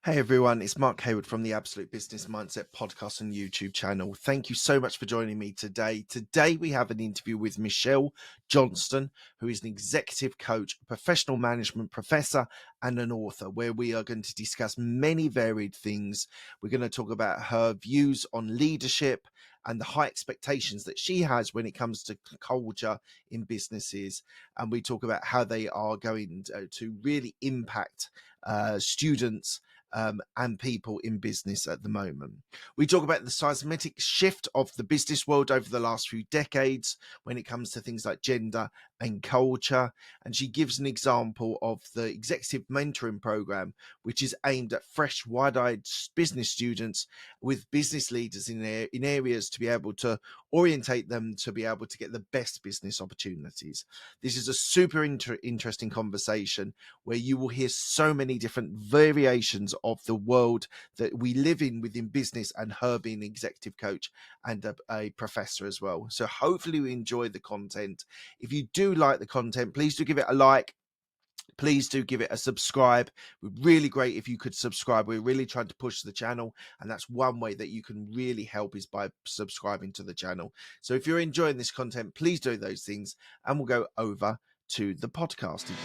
Hey everyone, it's Mark Hayward from the Absolute Business Mindset podcast and YouTube channel. Thank you so much for joining me today. Today we have an interview with Michelle Johnston, who is an executive coach, professional management professor, and an author, where we are going to discuss many varied things. We're going to talk about her views on leadership and the high expectations that she has when it comes to culture in businesses. And we talk about how they are going to really impact students and people in business at the moment. We talk about the seismic shift of the business world over the last few decades when it comes to things like gender and culture. And she gives an example of the executive mentoring program, which is aimed at fresh, wide-eyed business students with business leaders in areas to be able to orientate them to be able to get the best business opportunities. This is a super interesting conversation where you will hear so many different variations of the world that we live in within business, and her being an executive coach and a professor as well. So hopefully you enjoy the content. If you do like the content, please do give it a like. Please do give it a subscribe. We're really great if you could subscribe. We're really trying to push the channel, and that's one way that you can really help is by subscribing to the channel. So if you're enjoying this content, please do those things, and we'll go over to the podcasting.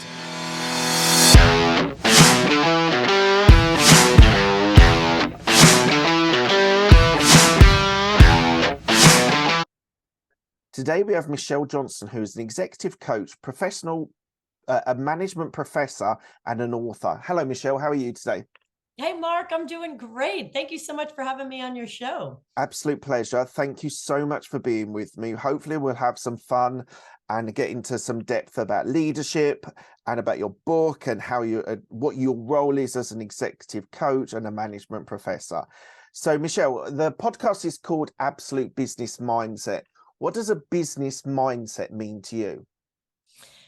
Today we have Michelle Johnston, who is an executive coach, professional, a management professor, and an author. Hello, Michelle. How are you today? Hey, Mark, I'm doing great. Thank you so much for having me on your show. Absolute pleasure. Thank you so much for being with me. Hopefully we'll have some fun and get into some depth about leadership and about your book and how you what your role is as an executive coach and a management professor. So, Michelle, the podcast is called Absolute Business Mindset. What does a business mindset mean to you?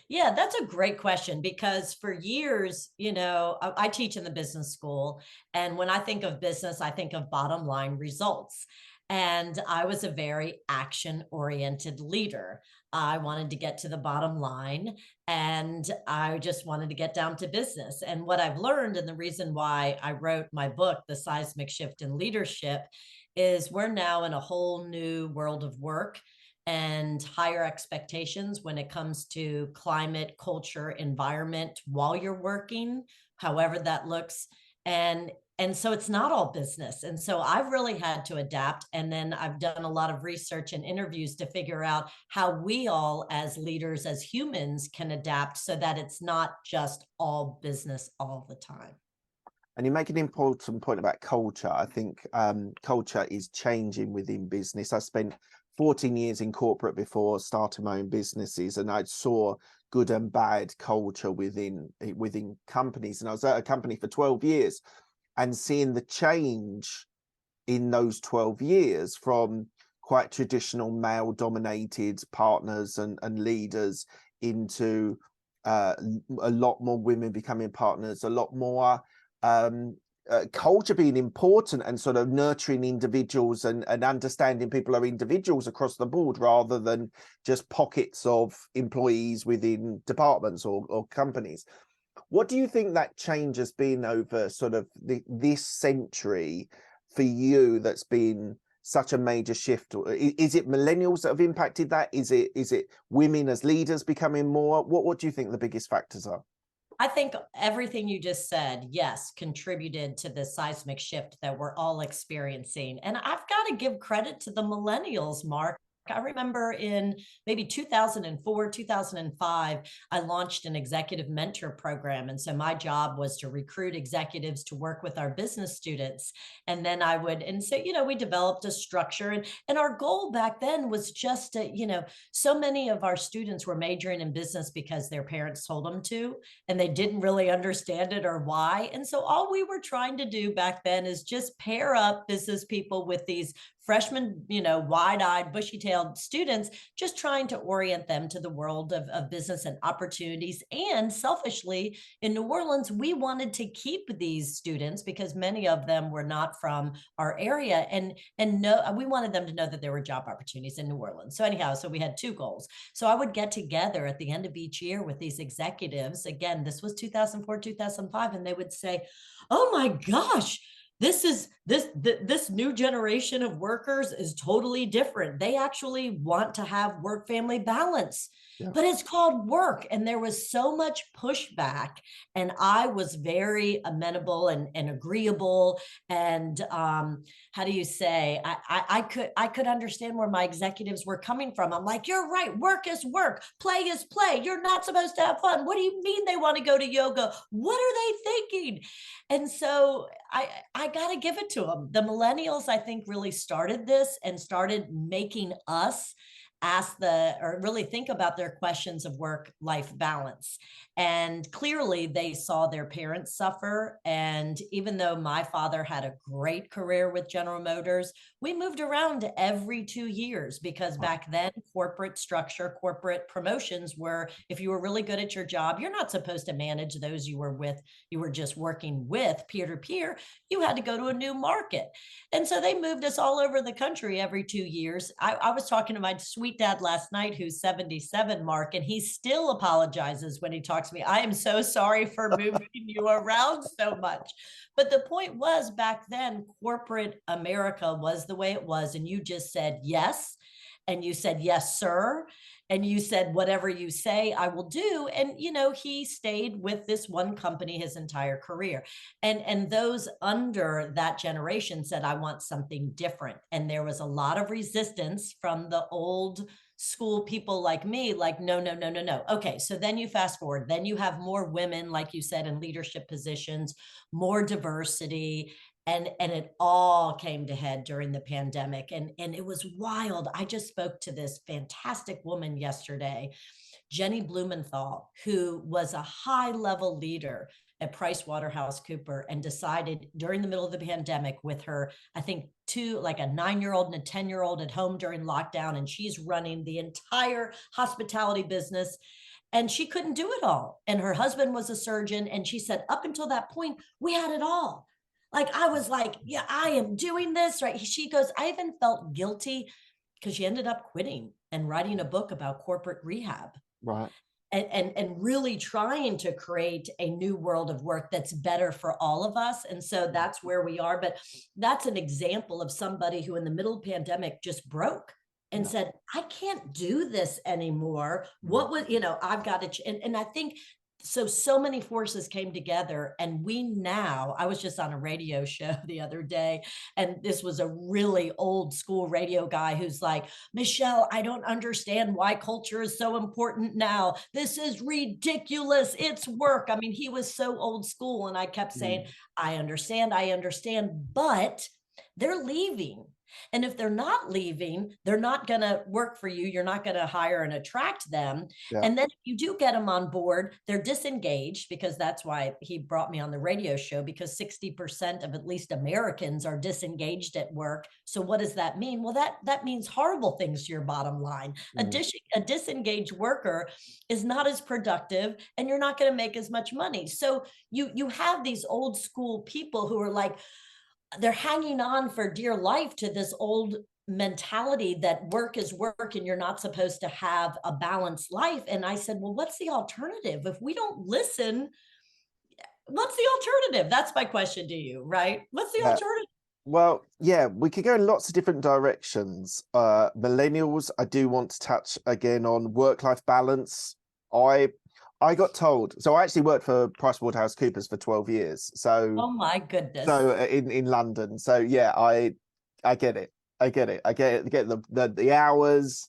Yeah, that's a great question because for years, I teach in the business school. And when I think of business, I think of bottom line results. And I was a very action oriented leader. I wanted to get to the bottom line and I just wanted to get down to business. And what I've learned, and the reason why I wrote my book, The Seismic Shift in Leadership, is we're now in a whole new world of work and higher expectations when it comes to climate, culture, environment while you're working, however that looks. And so it's not all business. And so I've really had to adapt. And then I've done a lot of research and interviews to figure out how we all, as leaders, as humans, can adapt so that it's not just all business all the time. And you make an important point about culture. I think culture is changing within business. I spent 14 years in corporate before starting my own businesses, and I saw good and bad culture within companies. And I was at a company for 12 years and seeing the change in those 12 years from quite traditional male dominated partners and leaders into a lot more women becoming partners, a lot more culture being important and sort of nurturing individuals and understanding people are individuals across the board rather than just pockets of employees within departments or companies. What do you think that change has been over sort of this century for you that's been such a major shift? Is it millennials that have impacted that? Is it women as leaders becoming more? What do you think the biggest factors are? I think everything you just said, yes, contributed to the seismic shift that we're all experiencing. And I've got to give credit to the millennials, Mark. I remember in maybe 2004, 2005, I launched an executive mentor program. And so my job was to recruit executives to work with our business students. And then we developed a structure. And our goal back then was just to, so many of our students were majoring in business because their parents told them to, and they didn't really understand it or why. And so all we were trying to do back then is just pair up business people with these freshmen, wide-eyed, bushy-tailed students, just trying to orient them to the world of business and opportunities. And selfishly, in New Orleans, we wanted to keep these students because many of them were not from our area, and we wanted them to know that there were job opportunities in New Orleans. So anyhow, so we had two goals. So I would get together at the end of each year with these executives. Again, this was 2004, 2005, and they would say, "Oh my gosh, this new generation of workers is totally different. They actually want to have work family balance, Yeah. but it's called work." And there was so much pushback, and I was very amenable and agreeable. And how do you say, I could understand where my executives were coming from. I'm like, "You're right, work is work, play is play. You're not supposed to have fun. What do you mean they want to go to yoga? What are they thinking?" And so I got to give it to them. The millennials, I think, really started this and started making us or really think about their questions of work life balance. And clearly they saw their parents suffer. And even though my father had a great career with General Motors, we moved around every 2 years because back then corporate structure, corporate promotions were, if you were really good at your job, you're not supposed to manage those you were just working with peer to peer. You had to go to a new market. And so they moved us all over the country every 2 years. I was talking to my sweet dad last night, who's 77, Mark, and he still apologizes when he talks to me. "I am so sorry for moving you around so much." But the point was, back then, corporate America was the way it was. And you just said yes. And you said, "Yes, sir." And you said, "Whatever you say, I will do." And, he stayed with this one company his entire career. And those under that generation said, "I want something different." And there was a lot of resistance from the old school people like me, like, "No, no, no, no, no." Okay, so then you fast forward, then you have more women, like you said, in leadership positions, more diversity. And it all came to head during the pandemic. And it was wild. I just spoke to this fantastic woman yesterday, Jenny Blumenthal, who was a high level leader at PricewaterhouseCooper and decided during the middle of the pandemic with her, I think like a 9-year-old and a 10-year-old at home during lockdown. And she's running the entire hospitality business. And she couldn't do it all. And her husband was a surgeon. And she said, up until that point, we had it all. Like, I was like, "Yeah, I am doing this," right? She goes, "I even felt guilty," because she ended up quitting and writing a book about corporate rehab Right. and really trying to create a new world of work that's better for all of us. And so that's where we are. But that's an example of somebody who in the middle of the pandemic just broke and Yeah. said, "I can't do this anymore. What was, I've got to," and I think so many forces came together. And I was just on a radio show the other day, and this was a really old school radio guy who's like, "Michelle, I don't understand why culture is so important now. This is ridiculous. It's work." I mean, he was so old school. And I kept saying, I understand, but they're leaving. And if they're not leaving, they're not going to work for you. You're not going to hire and attract them. Yeah. And then if you do get them on board, they're disengaged, because that's why he brought me on the radio show, because 60% of at least Americans are disengaged at work. So what does that mean? Well, that means horrible things to your bottom line. A disengaged worker is not as productive, and you're not going to make as much money. So you have these old school people who are like, they're hanging on for dear life to this old mentality that work is work and you're not supposed to have a balanced life. And I said, "Well, what's the alternative? If we don't listen, what's the alternative?" That's my question to you, right? What's the Yeah. alternative? Well, yeah, we could go in lots of different directions. Millennials, I do want to touch again on work-life balance. I got told, so I actually worked for PricewaterhouseCoopers for 12 years. Oh my goodness. So in London. So yeah, I get it. I get it. I get the hours,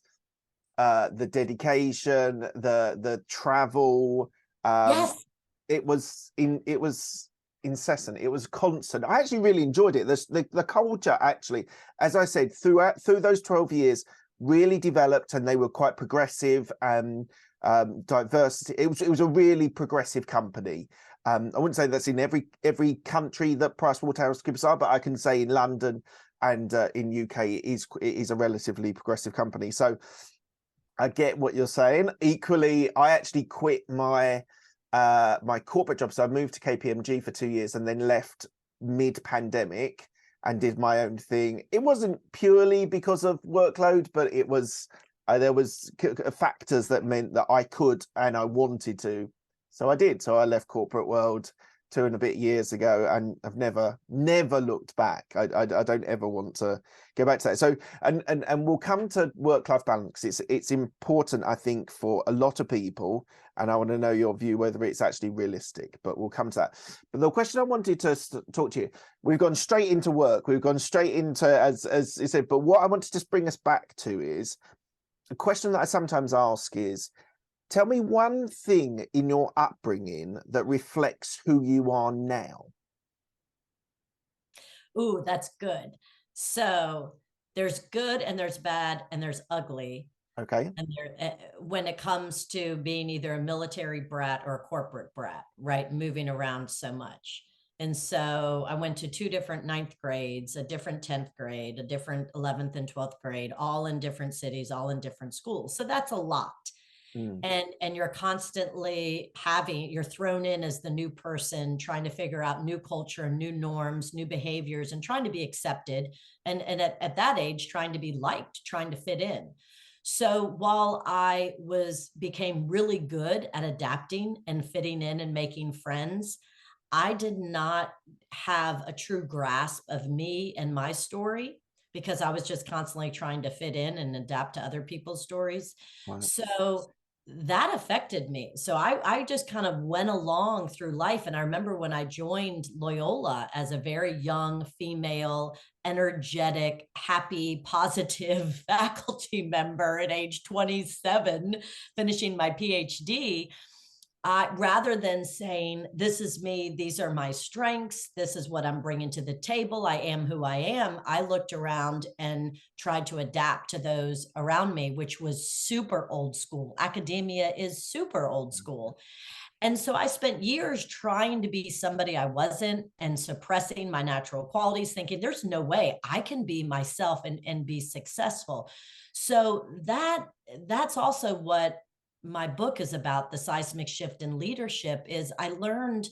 the dedication, the travel. Yes. It was incessant. It was constant. I actually really enjoyed it. The culture actually, as I said, through those 12 years, really developed, and they were quite progressive and diversity. It was a really progressive company. I wouldn't say that's in every country that PricewaterhouseCoopers are, but I can say in London, and in UK it is a relatively progressive company. So I get what you're saying. Equally, I actually quit my corporate job. So I moved to KPMG for 2 years and then left mid-pandemic and did my own thing. It wasn't purely because of workload, but it was there was factors that meant that I could and I wanted to. So I did. So I left corporate world 2 and a bit years ago, and I've never looked back. I don't ever want to go back to that. So and we'll come to work-life balance. It's important, I think, for a lot of people, and I want to know your view whether it's actually realistic. But we'll come to that. But the question I wanted to talk to you, we've gone straight into work. We've gone straight into as you said. But what I want to just bring us back to is a question that I sometimes ask is, tell me one thing in your upbringing that reflects who you are now. Ooh, that's good. So there's good and there's bad and there's ugly. Okay. And when it comes to being either a military brat or a corporate brat, right? Moving around so much. And so I went to two different ninth grades, a different 10th grade, a different 11th and 12th grade, all in different cities, all in different schools. So that's a lot. Mm. And you're constantly you're thrown in as the new person, trying to figure out new culture, new norms, new behaviors, and trying to be accepted. And at that age, trying to be liked, trying to fit in. So while I became really good at adapting and fitting in and making friends, I did not have a true grasp of me and my story because I was just constantly trying to fit in and adapt to other people's stories. Right. So that affected me. So I just kind of went along through life. And I remember when I joined Loyola as a very young female, energetic, happy, positive faculty member at age 27, finishing my PhD. Rather than saying, this is me, these are my strengths, this is what I'm bringing to the table, I am who I am, I looked around and tried to adapt to those around me, which was super old school. Academia is super old school. And so I spent years trying to be somebody I wasn't and suppressing my natural qualities, thinking there's no way I can be myself and be successful. So that's also what my book is about, the seismic shift in leadership. Is I learned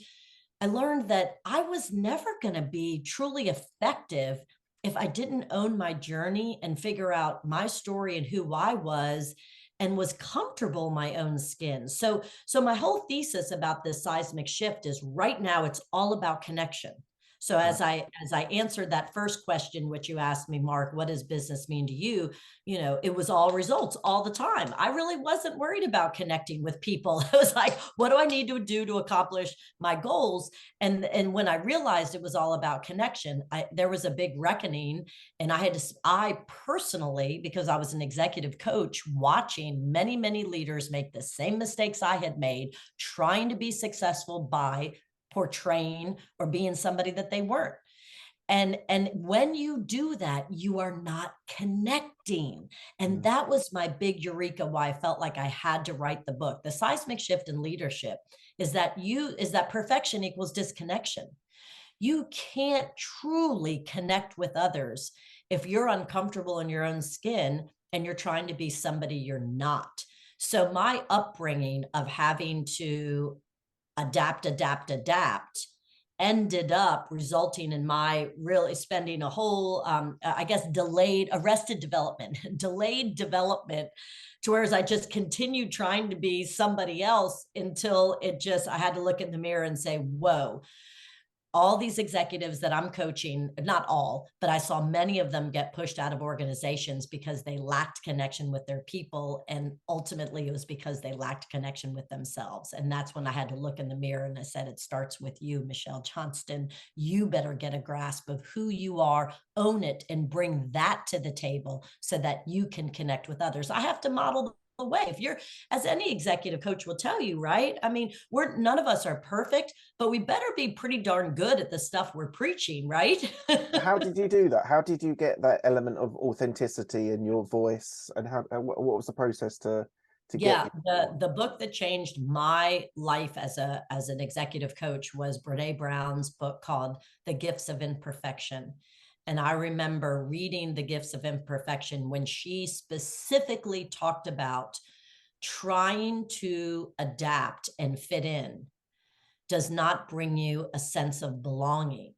that I was never going to be truly effective if I didn't own my journey and figure out my story and who I was and was comfortable in my own skin. So my whole thesis about this seismic shift is right now it's all about connection. So Right. as I answered that first question, which you asked me, Mark, what does business mean to you? It was all results all the time. I really wasn't worried about connecting with people. I was like, what do I need to do to accomplish my goals? And when I realized it was all about connection, there was a big reckoning. And I personally, because I was an executive coach, watching many, many leaders make the same mistakes I had made, trying to be successful by portraying or being somebody that they weren't. And when you do that, you are not connecting. And Mm. that was my big eureka, why I felt like I had to write the book. The seismic shift in leadership is that perfection equals disconnection. You can't truly connect with others if you're uncomfortable in your own skin and you're trying to be somebody you're not. So my upbringing of having to adapt ended up resulting in my really spending a whole I guess delayed arrested development delayed development, to whereas I just continued trying to be somebody else until I had to look in the mirror and say, whoa, all these executives that I'm coaching, not all, but I saw many of them get pushed out of organizations because they lacked connection with their people. And ultimately, it was because they lacked connection with themselves. And that's when I had to look in the mirror and I said, it starts with you, Michelle Johnston. You better get a grasp of who you are, own it, and bring that to the table so that you can connect with others. I have to model the way. If you're, as any executive coach will tell you, right? I mean, none of us are perfect, but we better be pretty darn good at the stuff we're preaching, right? How did you do that? How did you get that element of authenticity in your voice? And what was the process to get Yeah, you? the book that changed my life as an executive coach was Brene Brown's book called The Gifts of Imperfection. And I remember reading The Gifts of Imperfection when she specifically talked about trying to adapt and fit in does not bring you a sense of belonging.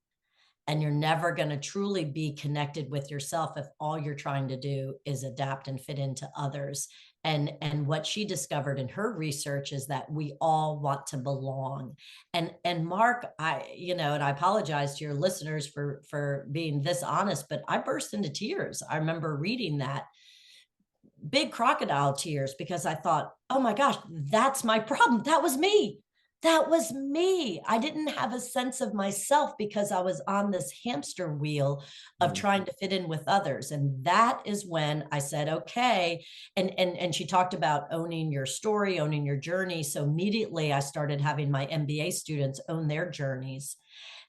And you're never going to truly be connected with yourself if all you're trying to do is adapt and fit into others. And what she discovered in her research is that we all want to belong. And Mark, and I apologize to your listeners for being this honest, but I burst into tears. I remember reading that, big crocodile tears, because I thought, oh my gosh, that's my problem. That was me. That was me. I didn't have a sense of myself because I was on this hamster wheel of Mm. trying to fit in with others. And that is when I said, okay. And she talked about owning your story, owning your journey. So immediately I started having my MBA students own their journeys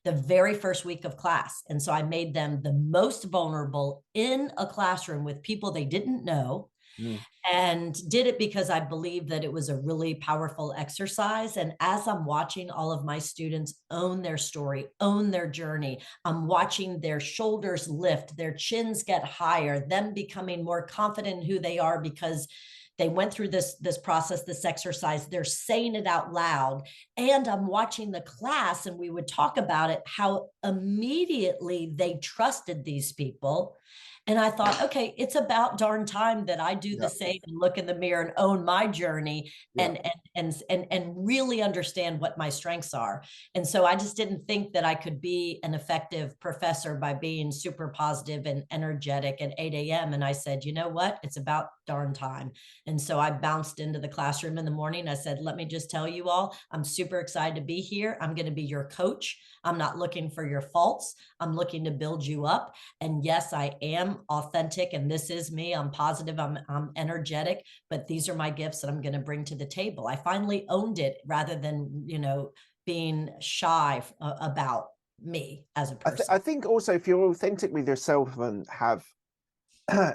the very first week of class. And so I made them the most vulnerable in a classroom with people they didn't know, Mm. and did it because I believed that it was a really powerful exercise. And as I'm watching all of my students own their story, own their journey, I'm watching their shoulders lift, their chins get higher, them becoming more confident in who they are because they went through this process, this exercise, they're saying it out loud. And I'm watching the class, and we would talk about it, how immediately they trusted these people. And I thought, okay, it's about darn time that I do Yeah. the same and look in the mirror and own my journey, Yeah. and really understand what my strengths are. And so I just didn't think that I could be an effective professor by being super positive and energetic at 8 a.m. And I said, you know what? It's about darn time. And so I bounced into the classroom in the morning. I said, let me just tell you all, I'm super excited to be here. I'm going to be your coach. I'm not looking for your faults. I'm looking to build you up. And yes, I am authentic, and this is me. I'm positive. I'm energetic, but these are my gifts that I'm going to bring to the table. I finally owned it rather than, being shy about me as a person. I think also if you're authentic with yourself and have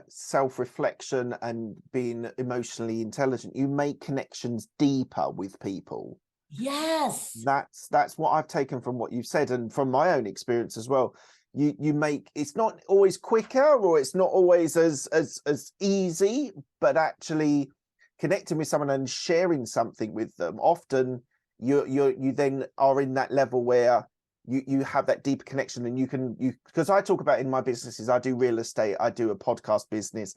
self-reflection and being emotionally intelligent, you make connections deeper with people. Yes. That's what I've taken from what you've said, and from my own experience as well. You make, it's not always quicker, or it's not always as easy, but actually connecting with someone and sharing something with them, often you then are in that level where you have that deeper connection, and because I talk about in my businesses, I do real estate, I do a podcast business,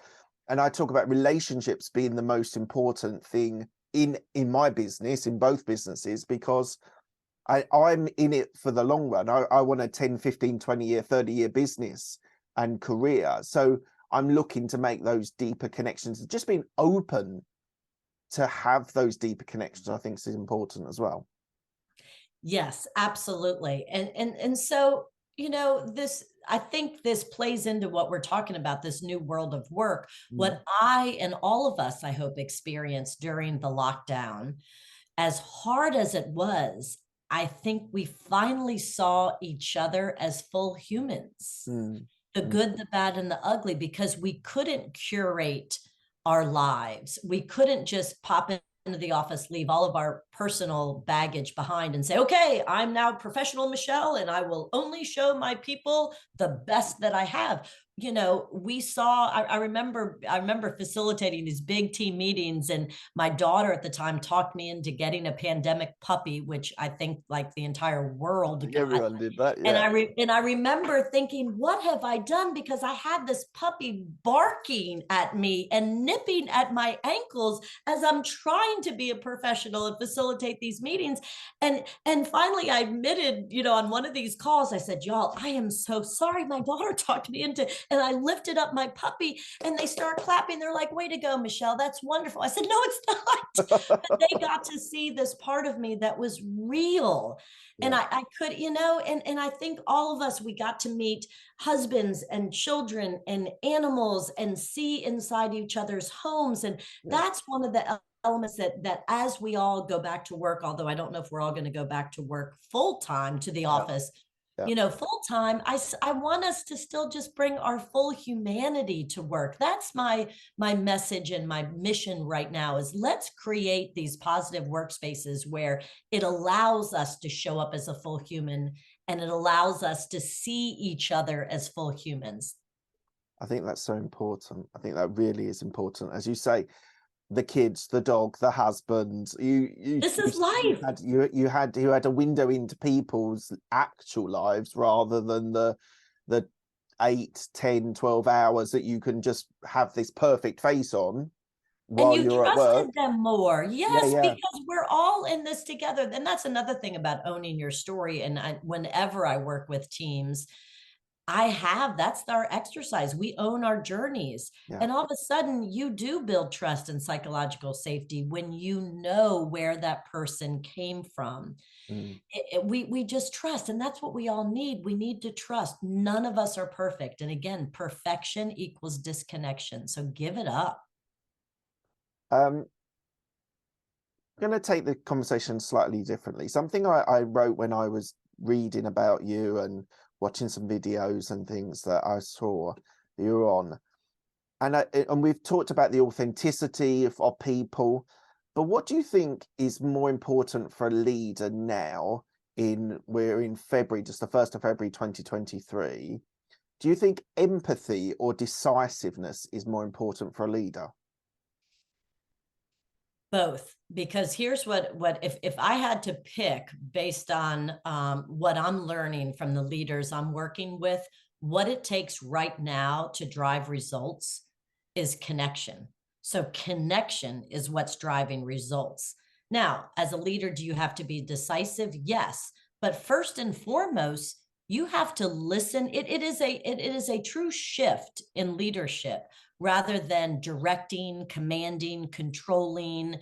and I talk about relationships being the most important thing in my business, in both businesses, because I'm in it for the long run. I want a 10, 15, 20 year, 30-year business and career. So I'm looking to make those deeper connections. Just being open to have those deeper connections, I think, is important as well. Yes, absolutely. And so, this, I think this plays into what we're talking about, this new world of work. Mm. What I and all of us, I hope, experienced during the lockdown, as hard as it was, I think we finally saw each other as full humans, Mm. the Mm. good, the bad, and the ugly, because we couldn't curate our lives. We couldn't just pop into the office, leave all of our personal baggage behind and say, okay, I'm now professional Michelle, and I will only show my people the best that I have. We saw, I remember facilitating these big team meetings, and my daughter at the time talked me into getting a pandemic puppy, which I think like the entire world got. Everyone did that, And yeah. I remember thinking, what have I done? Because I had this puppy barking at me and nipping at my ankles as I'm trying to be a professional and facilitate these meetings. And finally I admitted, on one of these calls, I said, y'all, I am so sorry. My daughter talked me into, and I lifted up my puppy, and they start clapping. They're like, way to go, Michelle. That's wonderful. I said, no, it's not. But they got to see this part of me that was real. And Yeah. I could, and I think all of us, we got to meet husbands and children and animals and see inside each other's homes. And Yeah. that's one of the elements that as we all go back to work, although I don't know if we're all going to go back to work full time to the Yeah. office, Yeah. full time, I want us to still just bring our full humanity to work. That's my message and my mission right now, is let's create these positive workspaces where it allows us to show up as a full human and it allows us to see each other as full humans. I think that's so important. I think that really is important. As you say, the kids, the dog, the husband, This is life. you had a window into people's actual lives rather than the 8, 10, 12 hours that you can just have this perfect face on And while you you're at work. trusted them more. Yeah, Yes, yeah. because we're all in this together. And that's another thing about owning your story. And whenever I work with teams, that's our exercise. We own our journeys. Yeah. And all of a sudden, you do build trust and psychological safety when you know where that person came from. Mm. We just trust. And that's what we all need. We need to trust. None of us are perfect. And again, perfection equals disconnection. So give it up. Um, I'm going to take the conversation slightly differently. Something I wrote when I was reading about you and watching some videos and things that I saw that you were on. And we've talked about the authenticity of people, but what do you think is more important for a leader now? We're in February, just the 1st of February 2023. Do you think empathy or decisiveness is more important for a leader? Both, because here's what if I had to pick based on what I'm learning from the leaders I'm working with, what it takes right now to drive results is connection. So connection is what's driving results. Now, as a leader, do you have to be decisive? Yes, but first and foremost, you have to listen. It is a true shift in leadership rather than directing, commanding, controlling,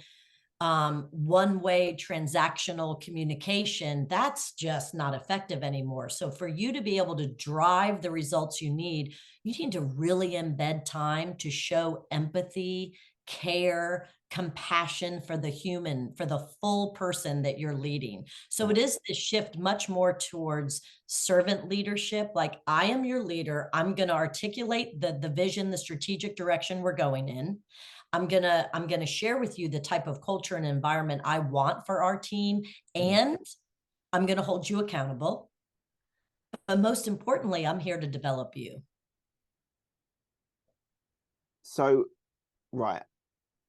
one-way transactional communication. That's just not effective anymore. So for you to be able to drive the results you need to really embed time to show empathy, care, compassion for the human, for the full person that you're leading. So Yeah. it is this shift much more towards servant leadership. Like, I am your leader. I'm going to articulate the vision, the strategic direction we're going in. I'm gonna share with you the type of culture and environment I want for our team, Mm. and I'm gonna hold you accountable. But most importantly, I'm here to develop you. So, right,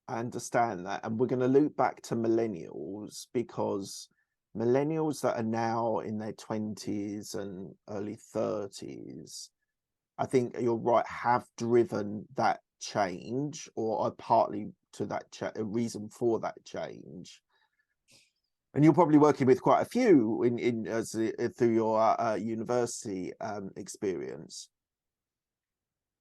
I understand that. And we're going to loop back to millennials, because millennials that are now in their 20s and early 30s, I think you're right, have driven that change, or are partly to that a reason for that change. And you're probably working with quite a few through your university experience.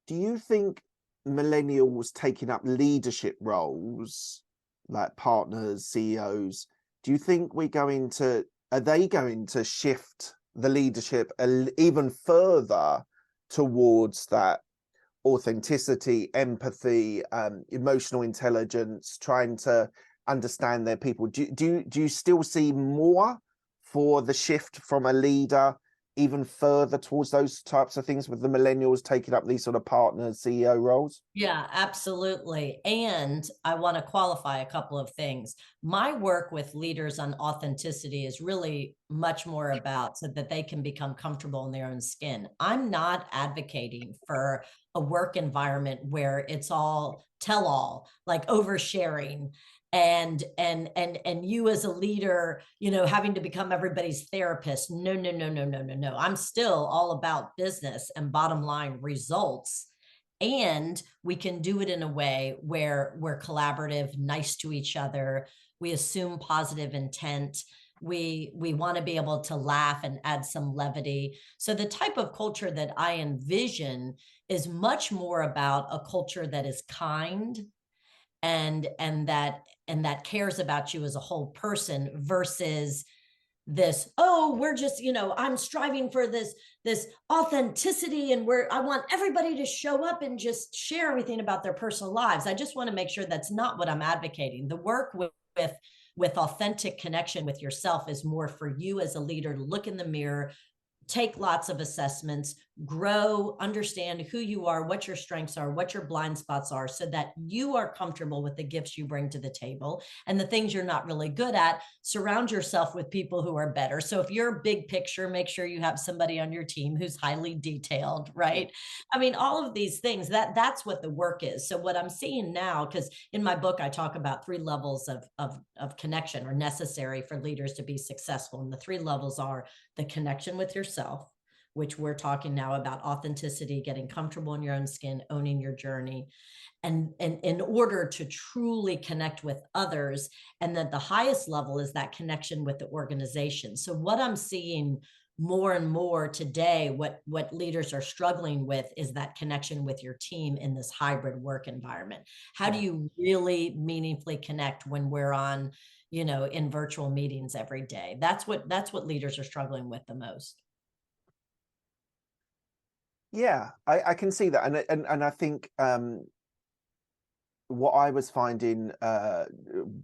Do you think millennials taking up leadership roles like partners, CEOs, do you think are they going to shift the leadership even further towards that authenticity, empathy, emotional intelligence, trying to understand their people? Do you still see more for the shift from a leader even further towards those types of things, with the millennials taking up these sort of partner CEO roles? Yeah, absolutely. And I want to qualify a couple of things. My work with leaders on authenticity is really much more about so that they can become comfortable in their own skin. I'm not advocating for a work environment where it's all tell all, like oversharing, and you as a leader, having to become everybody's therapist. No, no, no, no, no, no, no. I'm still all about business and bottom line results. And we can do it in a way where we're collaborative, nice to each other. We assume positive intent. We want to be able to laugh and add some levity. So the type of culture that I envision is much more about a culture that is kind, and that cares about you as a whole person, versus this, oh, we're just, I'm striving for this authenticity, and I want everybody to show up and just share everything about their personal lives. I just want to make sure that's not what I'm advocating. The work with authentic connection with yourself is more for you as a leader to look in the mirror, take lots of assessments, grow, understand who you are, what your strengths are, what your blind spots are, so that you are comfortable with the gifts you bring to the table, and the things you're not really good at, surround yourself with people who are better. So if you're big picture, make sure you have somebody on your team who's highly detailed, right? I mean, all of these things, that's what the work is. So what I'm seeing now, because in my book I talk about 3 levels of connection are necessary for leaders to be successful, and the 3 levels are the connection with yourself, which we're talking now about authenticity, getting comfortable in your own skin, owning your journey, and in order to truly connect with others. And then the highest level is that connection with the organization. So what I'm seeing more and more today, what leaders are struggling with, is that connection with your team in this hybrid work environment. How do Yeah. you really meaningfully connect when we're on, in virtual meetings every day? That's what leaders are struggling with the most. Yeah, I can see that, and I think what I was finding,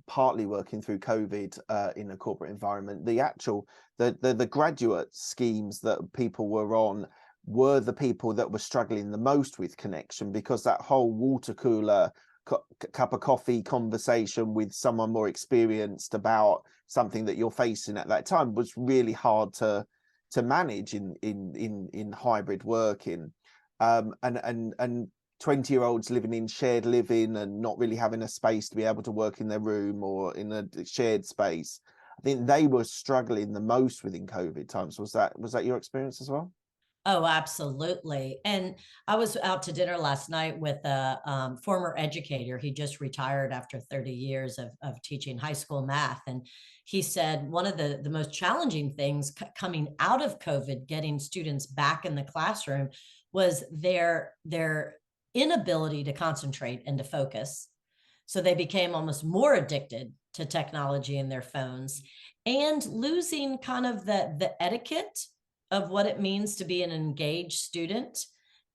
partly working through COVID in a corporate environment, the graduate schemes that people were on were the people that were struggling the most with connection, because that whole water cooler cup of coffee conversation with someone more experienced about something that you're facing at that time was really hard to manage in hybrid working. And 20-year-olds living in shared living and not really having a space to be able to work in their room or in a shared space, I think they were struggling the most within COVID times. Was that your experience as well? Oh, absolutely. And I was out to dinner last night with a former educator. He just retired after 30 years of teaching high school math. And he said one of the most challenging things coming out of COVID, getting students back in the classroom, was their inability to concentrate and to focus. So they became almost more addicted to technology and their phones, and losing kind of the etiquette of what it means to be an engaged student.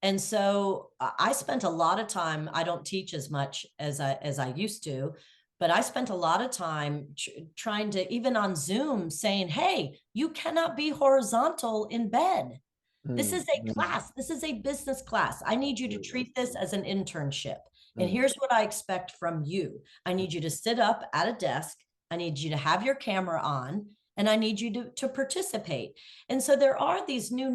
And so I spent a lot of time, I don't teach as much as I used to, but I spent a lot of time trying to, even on Zoom, saying, hey, you cannot be horizontal in bed. This Mm, is a mm, class. This is a business class. I need you to absolutely. treat this as an internship. And Mm, here's what I expect from you. I need you to sit up at a desk. I need you to have your camera on, and I need you to participate. And so there are these new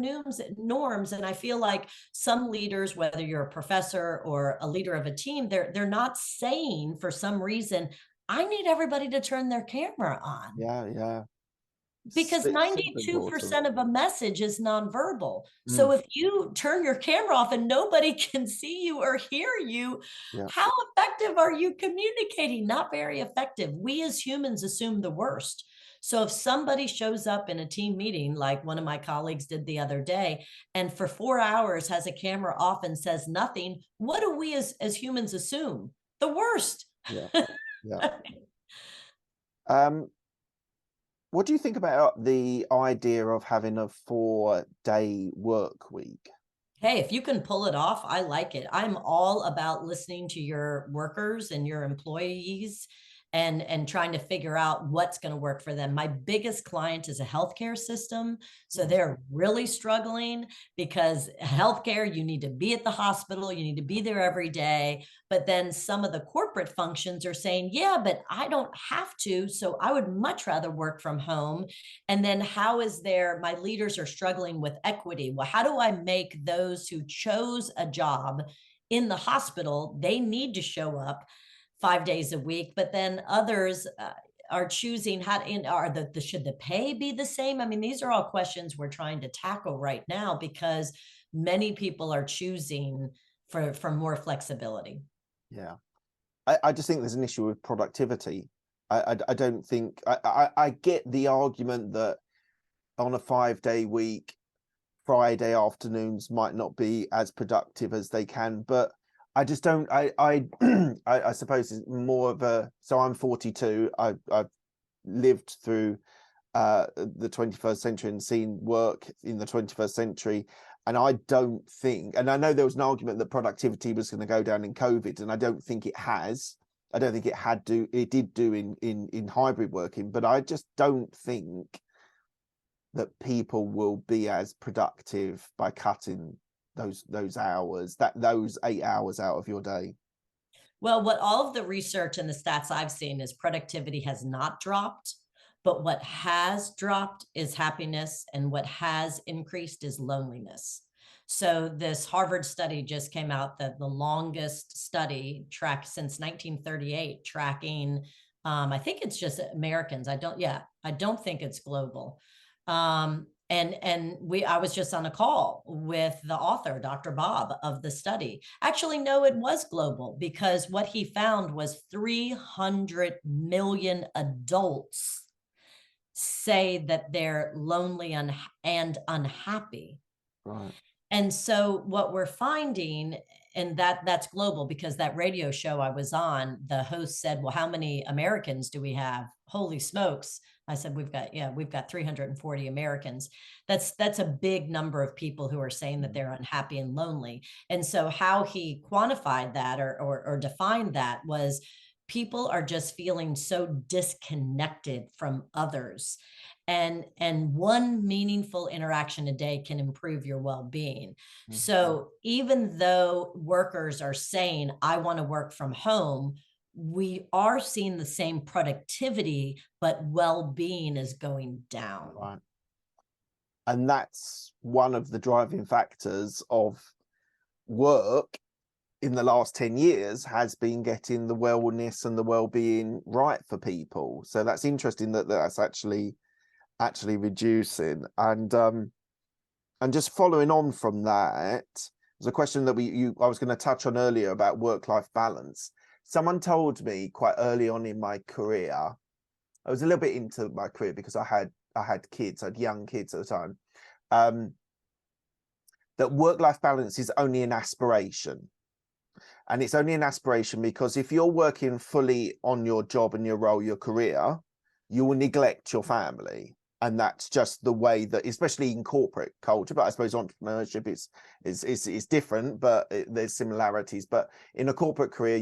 norms. And I feel like some leaders, whether you're a professor or a leader of a team, they're not saying, for some reason, I need everybody to turn their camera on, yeah, yeah. because Super important. 92% of a message is nonverbal. So Mm, if you turn your camera off and nobody can see you or hear you, yeah, how effective are you communicating? Not very effective. We as humans assume the worst. So if somebody shows up in a team meeting, like one of my colleagues did the other day, and for 4 hours has a camera off and says nothing, what do we as humans assume? The worst. yeah, yeah. Um, what do you think about the idea of having a 4-day work week? Hey, if you can pull it off, I like it. I'm all about listening to your workers and your employees, and trying to figure out what's going to work for them. My biggest client is a healthcare system, so Mm, they're really struggling, because healthcare, you need to be at the hospital, you need to be there every day. But then some of the corporate functions are saying, yeah, but I don't have to, so I would much rather work from home. And then how is there, my leaders are struggling with equity. Well, how do I make those who chose a job in the hospital, they need to show up 5 days a week, but then others are choosing how to, are should the pay be the same? I mean, these are all questions we're trying to tackle right now, because many people are choosing for more flexibility. yeah. I just think there's an issue with productivity. I don't think I get the argument that on a 5-day week, Friday afternoons might not be as productive as they can, but I just don't. I suppose it's more of a. So I'm 42. I've lived through the 21st century and seen work in the 21st century. And I don't think, and I know there was an argument that productivity was going to go down in COVID, and I don't think it has. I don't think it did do in hybrid working, but I just don't think that people will be as productive by cutting those hours, those 8 hours out of your day? Well, what all of the research and the stats I've seen is productivity has not dropped, but what has dropped is happiness, and what has increased is loneliness. So this Harvard study just came out, that the longest study tracked since 1938, tracking, I think it's just Americans. I don't think it's global. And I was just on a call with the author, Dr. Bob, of the study. Actually, no, it was global, because what he found was 300 million adults say that they're lonely and unhappy. Right. And so what we're finding, and that's global, because that radio show I was on, the host said, "Well, how many Americans do we have?" Holy smokes. I said, we've got 340 Americans. That's a big number of people who are saying that they're unhappy and lonely. And so how he quantified that, or defined that, was people are just feeling so disconnected from others, and one meaningful interaction a day can improve your well-being. Mhm. So even though workers are saying, "I want to work from home," we are seeing the same productivity, but well-being is going down. Right. And that's one of the driving factors of work in the last 10 years, has been getting the wellness and the well-being right for people. So that's interesting that that's actually reducing. And just following on from that, there's a question that I was going to touch on earlier about work-life balance. Someone told me quite early on in my career, I was a little bit into my career because I had kids, I had young kids at the time, um, that work-life balance is only an aspiration. And it's only an aspiration because if you're working fully on your job and your role, your career, you will neglect your family. And that's just the way that, especially in corporate culture, but I suppose entrepreneurship is different, but there's similarities. But in a corporate career,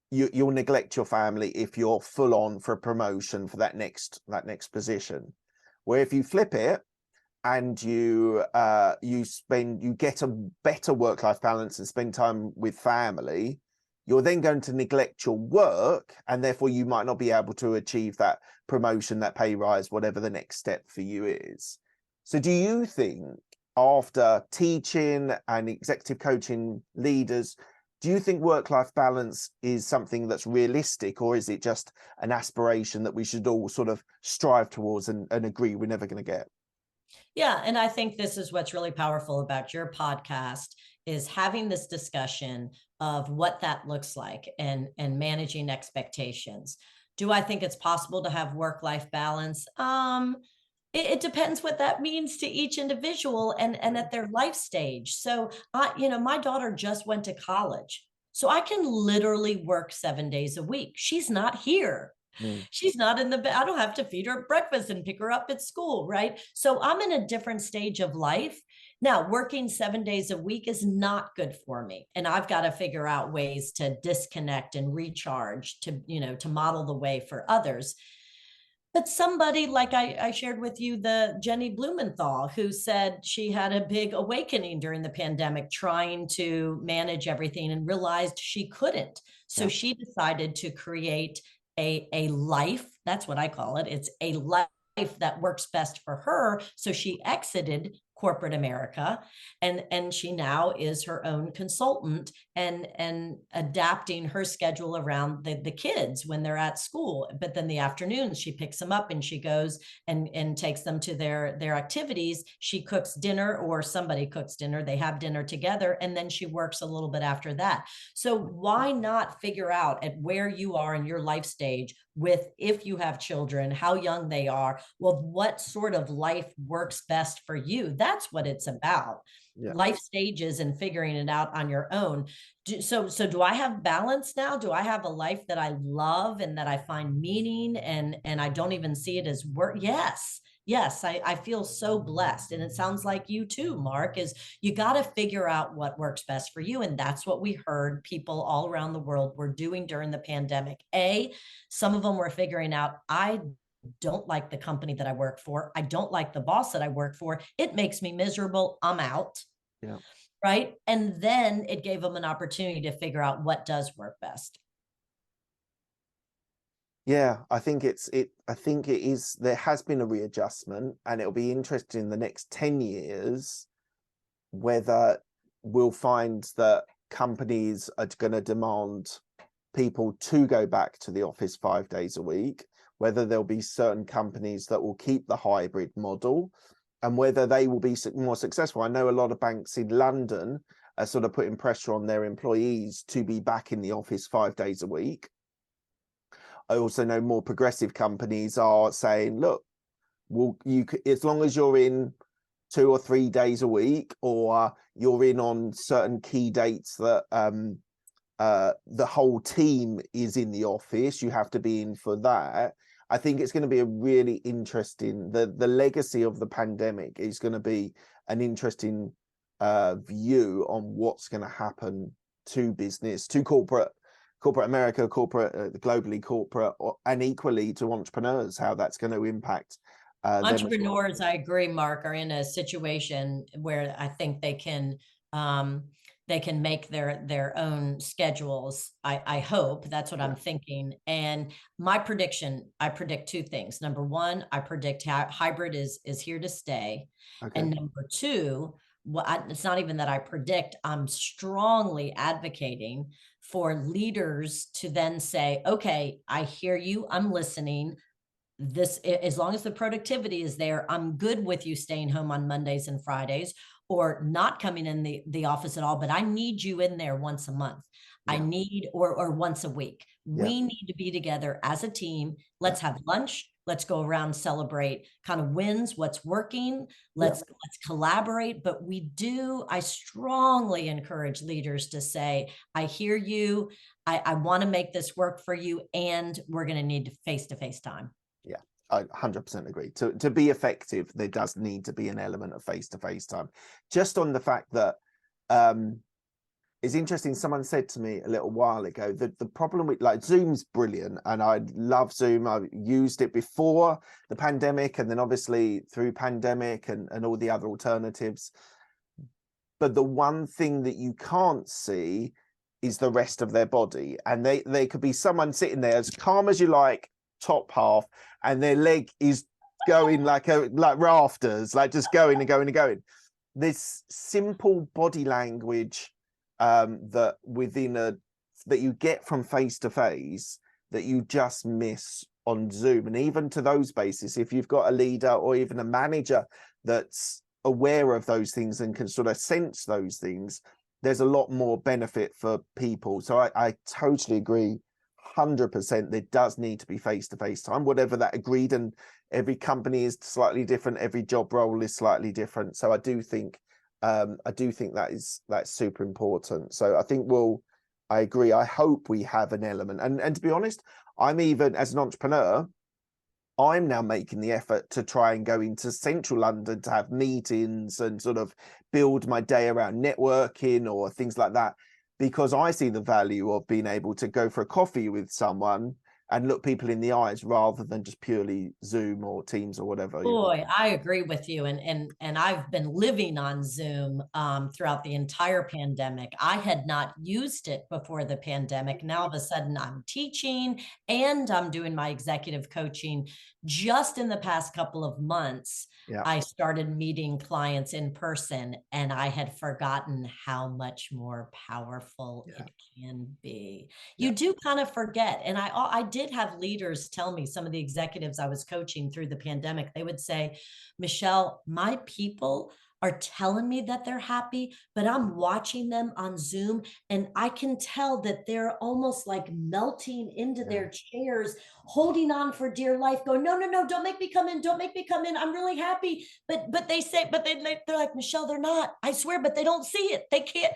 you'll neglect your family if you're full on for a promotion for that next position. Where if you flip it, and you get a better work-life balance and spend time with family, you're then going to neglect your work, and therefore you might not be able to achieve that promotion, that pay rise, whatever the next step for you is. So do you think, after teaching and executive coaching leaders, do you think work-life balance is something that's realistic, or is it just an aspiration that we should all sort of strive towards and agree we're never going to get? Yeah, and I think this is what's really powerful about your podcast, is having this discussion of what that looks like, and managing expectations. Do I think it's possible to have work-life balance? It depends what that means to each individual, and at their life stage. So my daughter just went to college. So I can literally work 7 days a week. She's not here. Mm. She's not in the bed. I don't have to feed her breakfast and pick her up at school, right? So I'm in a different stage of life. Now, working 7 days a week is not good for me. And I've got to figure out ways to disconnect and recharge, to model the way for others. But somebody, like I shared with you, the Jenny Blumenthal, who said she had a big awakening during the pandemic, trying to manage everything, and realized she couldn't. So Yeah. she decided to create a life. That's what I call it. It's a life that works best for her. So she exited corporate America, and she now is her own consultant, and adapting her schedule around the kids when they're at school. But then the afternoons she picks them up and she goes and takes them to their activities. She cooks dinner, or somebody cooks dinner, they have dinner together, and then she works a little bit after that. So why not figure out, at where you are in your life stage, with, if you have children, how young they are, well, what sort of life works best for you? That's what it's about. Yeah. Life stages and figuring it out on your own. So do I have balance now? Do I have a life that I love and that I find meaning, and I don't even see it as work? Yes. Yes, I feel so blessed. And it sounds like you too, Mark, is you got to figure out what works best for you. And that's what we heard people all around the world were doing during the pandemic. Some of them were figuring out, I don't like the company that I work for. I don't like the boss that I work for. It makes me miserable. I'm out. Yeah. Right. And then it gave them an opportunity to figure out what does work best. Yeah, I think it is, there has been a readjustment, and it'll be interesting in the next 10 years whether we'll find that companies are going to demand people to go back to the office 5 days a week, whether there'll be certain companies that will keep the hybrid model, and whether they will be more successful. I know a lot of banks in London are sort of putting pressure on their employees to be back in the office 5 days a week. I also know more progressive companies are saying, look, well, as long as you're in 2 or 3 days a week, or you're in on certain key dates that the whole team is in the office, you have to be in for that. I think it's going to be a really interesting, the legacy of the pandemic is going to be an interesting view on what's going to happen to business, to corporate America, corporate globally, corporate, and equally to entrepreneurs, how that's going to impact them as well. Entrepreneurs, I agree, Mark, are in a situation where I think they can make their own schedules. I hope that's what I'm thinking. And my prediction, I predict two things. Number one, I predict hybrid is here to stay. Okay. And number two, it's not even that I predict, I'm strongly advocating for leaders to then say, okay, I hear you, I'm listening. This, as long as the productivity is there, I'm good with you staying home on Mondays and Fridays, or not coming in the office at all, but I need you in there once a month. I need, or once a week. We need to be together as a team. Let's have lunch. Let's go around, celebrate kind of wins, what's working. Let's collaborate. But I strongly encourage leaders to say, I hear you. I want to make this work for you, and we're going to need face-to-face time. Yeah, I 100% agree. To be effective, there does need to be an element of face-to-face time. Just on the fact that it's interesting, someone said to me a little while ago that the problem with, like, Zoom's brilliant, and I love Zoom. I used it before the pandemic, and then obviously through pandemic and all the other alternatives. But the one thing that you can't see is the rest of their body. And they could be someone sitting there as calm as you like, top half, and their leg is going like rafters, like just going and going and going. This simple body language that you get from face to face that you just miss on Zoom. And even to those bases, if you've got a leader or even a manager that's aware of those things and can sort of sense those things, there's a lot more benefit for people. So I totally agree 100%. There does need to be face-to-face time, whatever that agreed, and every company is slightly different, every job role is slightly different. So I do think that's super important. So I agree. I hope we have an element, and to be honest, I'm, even as an entrepreneur, I'm now making the effort to try and go into central London to have meetings and sort of build my day around networking or things like that, because I see the value of being able to go for a coffee with someone and look people in the eyes rather than just purely Zoom or Teams or whatever. Boy, I agree with you. And I've been living on Zoom throughout the entire pandemic. I had not used it before the pandemic. Now, all of a sudden, I'm teaching and I'm doing my executive coaching. Just in the past couple of months, I started meeting clients in person, and I had forgotten how much more powerful it can be. You do kind of forget. And I did have leaders tell me, some of the executives I was coaching through the pandemic, they would say, Michelle, my people are telling me that they're happy, but I'm watching them on Zoom and I can tell that they're almost like melting into their chairs, holding on for dear life, going, no, no, no, don't make me come in. Don't make me come in. I'm really happy. But they're like, Michelle, they're not, I swear, but they don't see it. They can't.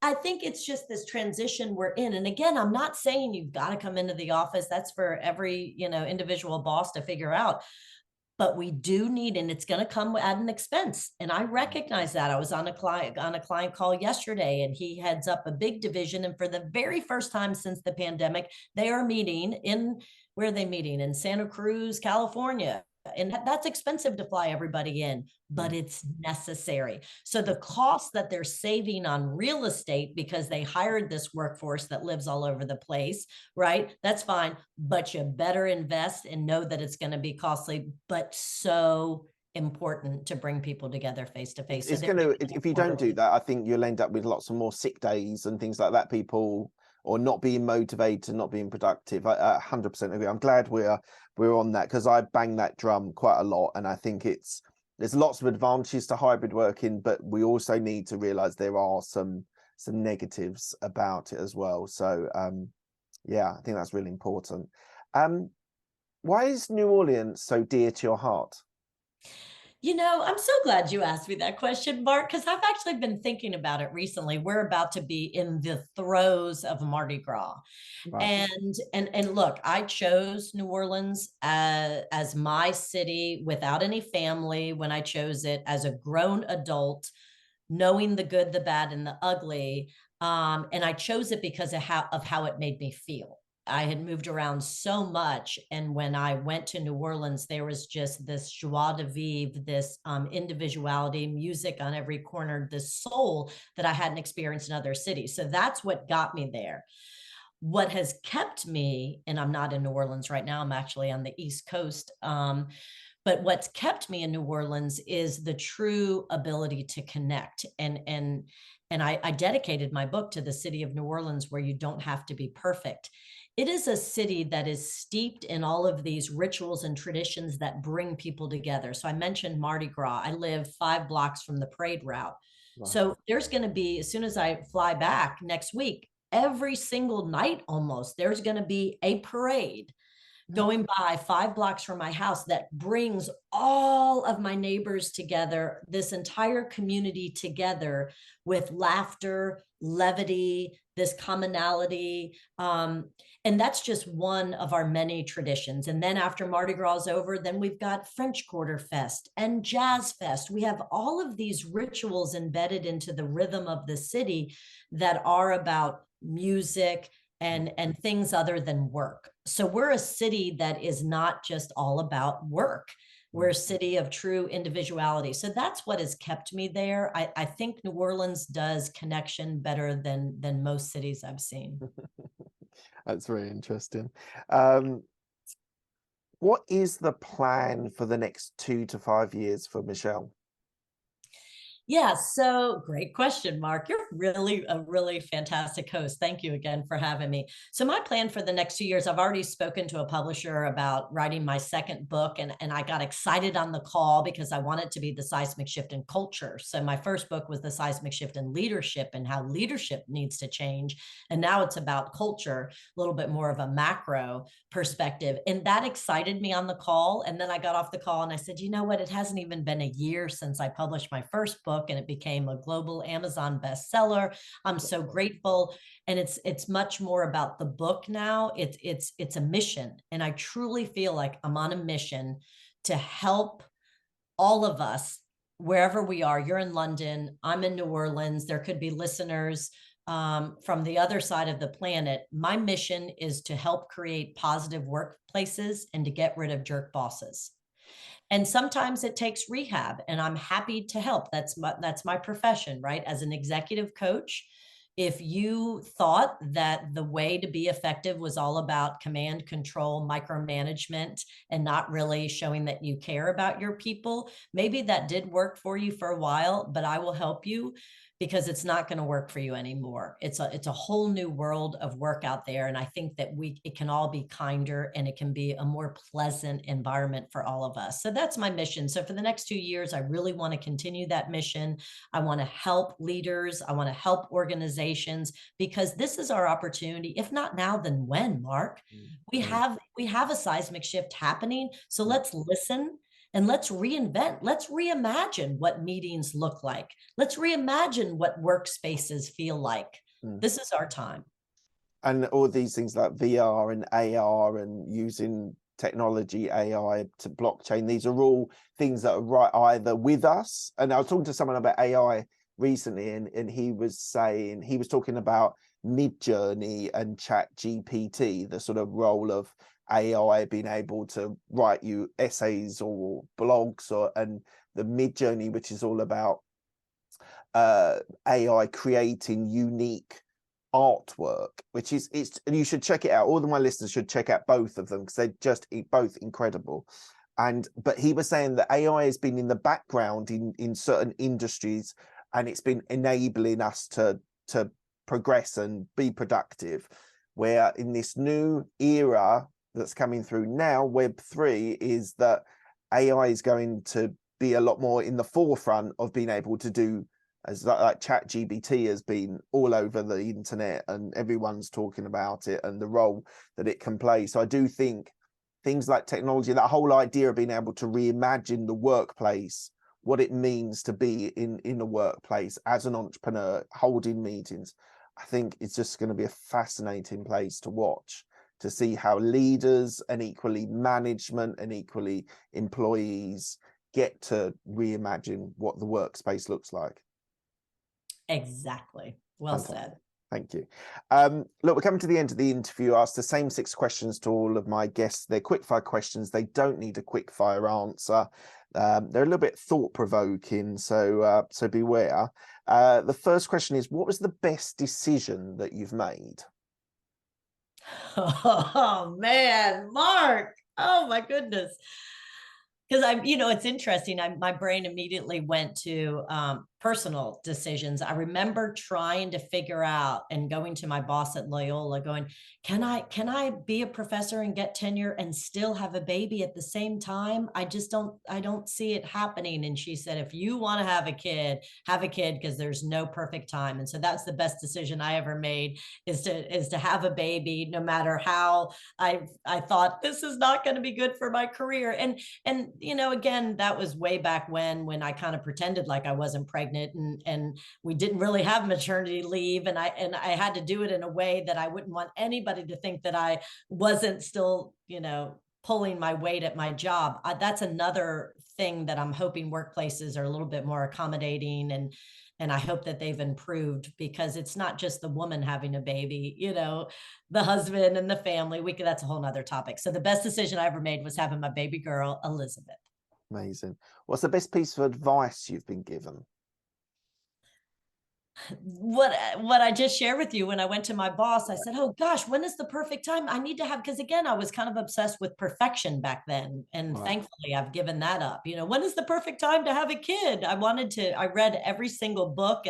I think it's just this transition we're in. And again, I'm not saying you've got to come into the office. That's for every, individual boss to figure out. But we do need, and it's going to come at an expense. And I recognize that. I was on a client call yesterday, and he heads up a big division. And for the very first time since the pandemic, they are meeting Where are they meeting? In Santa Cruz, California. And that's expensive to fly everybody in, but it's necessary. So the cost that they're saving on real estate because they hired this workforce that lives all over the place, right? That's fine, but you better invest and know that it's going to be costly, but so important to bring people together face to face. It's going to, if you don't do that, I think you'll end up with lots of more sick days and things like that. People, or not being motivated, not being productive. I 100% agree. I'm glad we're on that, because I bang that drum quite a lot, and I think there's lots of advantages to hybrid working, but we also need to realize there are some negatives about it as well. So yeah, I think that's really important. Why is New Orleans so dear to your heart? You know, I'm so glad you asked me that question, Mark, because I've actually been thinking about it recently. We're about to be in the throes of Mardi Gras. Right. And look, I chose New Orleans as my city without any family when I chose it as a grown adult, knowing the good, the bad, and the ugly. And I chose it because of how it made me feel. I had moved around so much. And when I went to New Orleans, there was just this joie de vivre, this individuality, music on every corner, this soul that I hadn't experienced in other cities. So that's what got me there. What has kept me, and I'm not in New Orleans right now, I'm actually on the East Coast. But what's kept me in New Orleans is the true ability to connect. And I dedicated my book to the city of New Orleans, where you don't have to be perfect. It is a city that is steeped in all of these rituals and traditions that bring people together. So I mentioned Mardi Gras. I live 5 blocks from the parade route. Wow. So there's going to be, as soon as I fly back next week, every single night almost, there's going to be a parade going by 5 blocks from my house that brings all of my neighbors together, this entire community together, with laughter, levity, this commonality. And that's just one of our many traditions. And then after Mardi Gras is over, then we've got French Quarter Fest and Jazz Fest. We have all of these rituals embedded into the rhythm of the city that are about music and things other than work. So we're a city that is not just all about work. We're a city of true individuality. So that's what has kept me there. I think New Orleans does connection better than most cities I've seen. That's very interesting. What is the plan for the next 2 to 5 years for Michelle? Yeah, so great question, Mark. You're really a really fantastic host. Thank you again for having me. So my plan for the next 2 years, I've already spoken to a publisher about writing my second book, and I got excited on the call because I wanted to be the seismic shift in culture. So my first book was the seismic shift in leadership and how leadership needs to change. And now it's about culture, a little bit more of a macro perspective. And that excited me on the call. And then I got off the call and I said, you know what? It hasn't even been a year since I published my first book, and it became a global Amazon bestseller. I'm so grateful. And it's much more about the book now. It's a mission. And I truly feel like I'm on a mission to help all of us wherever we are. You're in London, I'm in New Orleans. There could be listeners from the other side of the planet. My mission is to help create positive workplaces and to get rid of jerk bosses. And sometimes it takes rehab, and I'm happy to help. That's my profession, right? As an executive coach, if you thought that the way to be effective was all about command, control, micromanagement, and not really showing that you care about your people, maybe that did work for you for a while, but I will help you, because it's not going to work for you anymore. It's a whole new world of work out there. And I think that it can all be kinder, and it can be a more pleasant environment for all of us. So that's my mission. So for the next 2 years, I really want to continue that mission. I want to help leaders. I want to help organizations, because this is our opportunity. If not now, then when, Mark? We have a seismic shift happening. So let's listen. And let's reinvent, let's reimagine what meetings look like. Let's reimagine what workspaces feel like. This is our time. And all these things like VR and AR and using technology, AI to blockchain, these are all things that are right either with us. And I was talking to someone about AI recently, and he was talking about Mid-Journey and Chat GPT, the sort of role of AI being able to write you essays or blogs, and the Mid-Journey, which is all about AI creating unique artwork, which is, and you should check it out. All of my listeners should check out both of them because they're just both incredible. But he was saying that AI has been in the background in certain industries, and it's been enabling us to progress and be productive. Where in this new era that's coming through now, Web3, is that AI is going to be a lot more in the forefront of being able to do, as like Chat GPT has been all over the internet and everyone's talking about it and the role that it can play. So I do think things like technology, that whole idea of being able to reimagine the workplace, what it means to be in a workplace as an entrepreneur, holding meetings, I think it's just going to be a fascinating place to watch, to see how leaders and equally management and equally employees get to reimagine what the workspace looks like. Exactly. Well said. Thank you. Look, we're coming to the end of the interview. I asked the same 6 questions to all of my guests. They're quickfire questions. They don't need a quickfire answer. They're a little bit thought-provoking, so beware. The first question is, what was the best decision that you've made? Oh man, Mark. Oh my goodness. Because it's interesting. My brain immediately went to personal decisions. I remember trying to figure out and going to my boss at Loyola going, can I be a professor and get tenure and still have a baby at the same time? I don't see it happening. And she said, if you want to have a kid because there's no perfect time. And so that's the best decision I ever made, is to have a baby, no matter how I thought this is not going to be good for my career. And again, that was way back when I kind of pretended like I wasn't pregnant, and we didn't really have maternity leave. And I had to do it in a way that I wouldn't want anybody to think that I wasn't still, pulling my weight at my job. That's another thing that I'm hoping workplaces are a little bit more accommodating, and I hope that they've improved, because it's not just the woman having a baby, the husband and the family. That's a whole nother topic. So the best decision I ever made was having my baby girl, Elizabeth. Amazing. What's the best piece of advice you've been given? What I just shared with you, when I went to my boss, I said, oh gosh, when is the perfect time? I need to have, because again, I was kind of obsessed with perfection back then. And thankfully I've given that up. When is the perfect time to have a kid? I read every single book,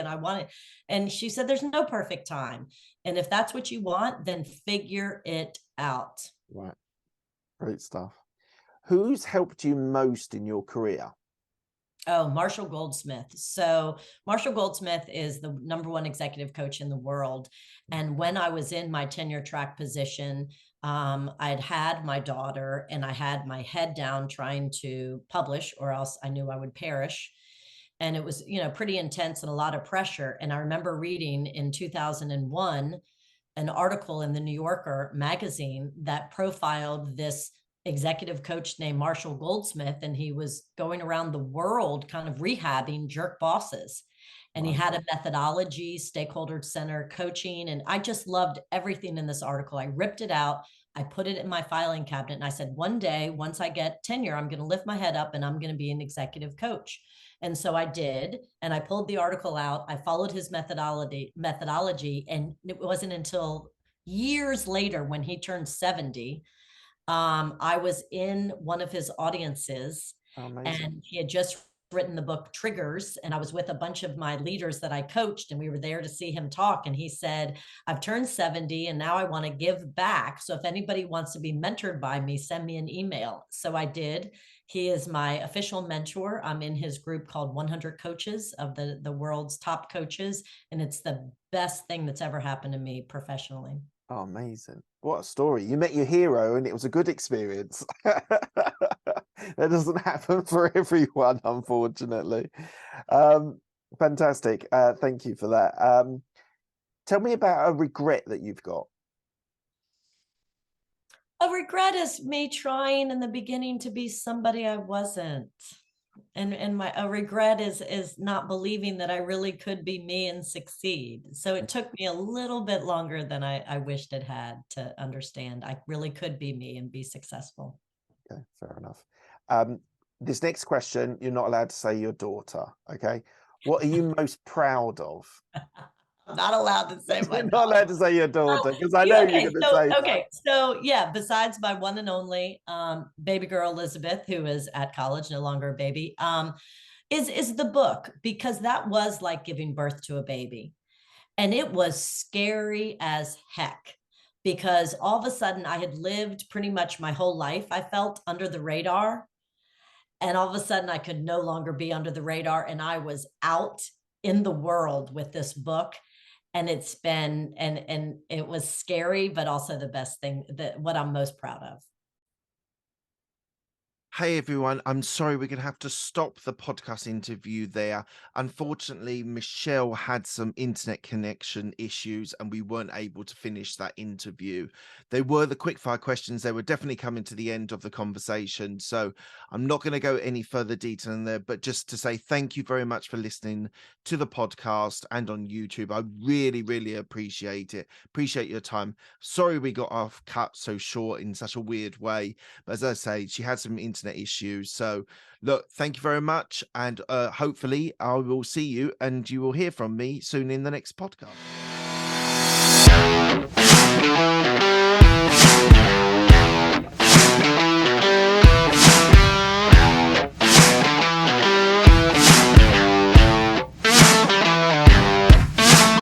and she said, there's no perfect time. And if that's what you want, then figure it out. Right. Great stuff. Who's helped you most in your career? Oh, Marshall Goldsmith. So Marshall Goldsmith is the #1 executive coach in the world. And when I was in my tenure track position, I'd had my daughter, and I had my head down trying to publish, or else I knew I would perish. And it was, pretty intense and a lot of pressure. And I remember reading in 2001 an article in the New Yorker magazine that profiled this executive coach named Marshall Goldsmith, and he was going around the world kind of rehabbing jerk bosses. And he had a methodology, stakeholder center coaching, and I just loved everything in this article. I ripped it out, I put it in my filing cabinet, and I said, one day, once I get tenure, I'm going to lift my head up and I'm going to be an executive coach. And so I did, and I pulled the article out. I followed his methodology, and it wasn't until years later, when he turned 70, I was in one of his audiences. And he had just written the book Triggers, and I was with a bunch of my leaders that I coached, and we were there to see him talk. And he said, I've turned 70 and now I want to give back. So if anybody wants to be mentored by me, send me an email. So I did. He is my official mentor. I'm in his group called 100 Coaches, of the world's top coaches. And it's the best thing that's ever happened to me professionally. Oh, amazing. What a story. You met your hero and it was a good experience. That doesn't happen for everyone, unfortunately. Fantastic. Thank you for that. Tell me about a regret that you've got. A regret is me trying in the beginning to be somebody I wasn't. And my a regret is not believing that I really could be me and succeed. So it took me a little bit longer than I wished it had to understand I really could be me and be successful. Okay, fair enough. This next question, you're not allowed to say your daughter, okay? What are you most proud of? I'm not allowed to say my You're not allowed to say your daughter, because I know you're going to say that. So yeah, besides my one and only baby girl Elizabeth, who is at college, no longer a baby, is the book, because that was like giving birth to a baby. And it was scary as heck, because all of a sudden I had lived pretty much my whole life, I felt, under the radar. And all of a sudden I could no longer be under the radar, and I was out in the world with this book. And it's been, and it was scary, but also the best thing, that what I'm most proud of. Hey everyone, I'm sorry we're going to have to stop the podcast interview there. Unfortunately, Michelle had some internet connection issues and we weren't able to finish that interview. They were the quickfire questions. They were definitely coming to the end of the conversation. So I'm not going to go any further detail in there, but just to say thank you very much for listening to the podcast and on YouTube. I really, really appreciate it. Appreciate your time. Sorry we got off cut so short in such a weird way. But as I say, she had some internet issues. So look, thank you very much. And hopefully I will see you and you will hear from me soon in the next podcast.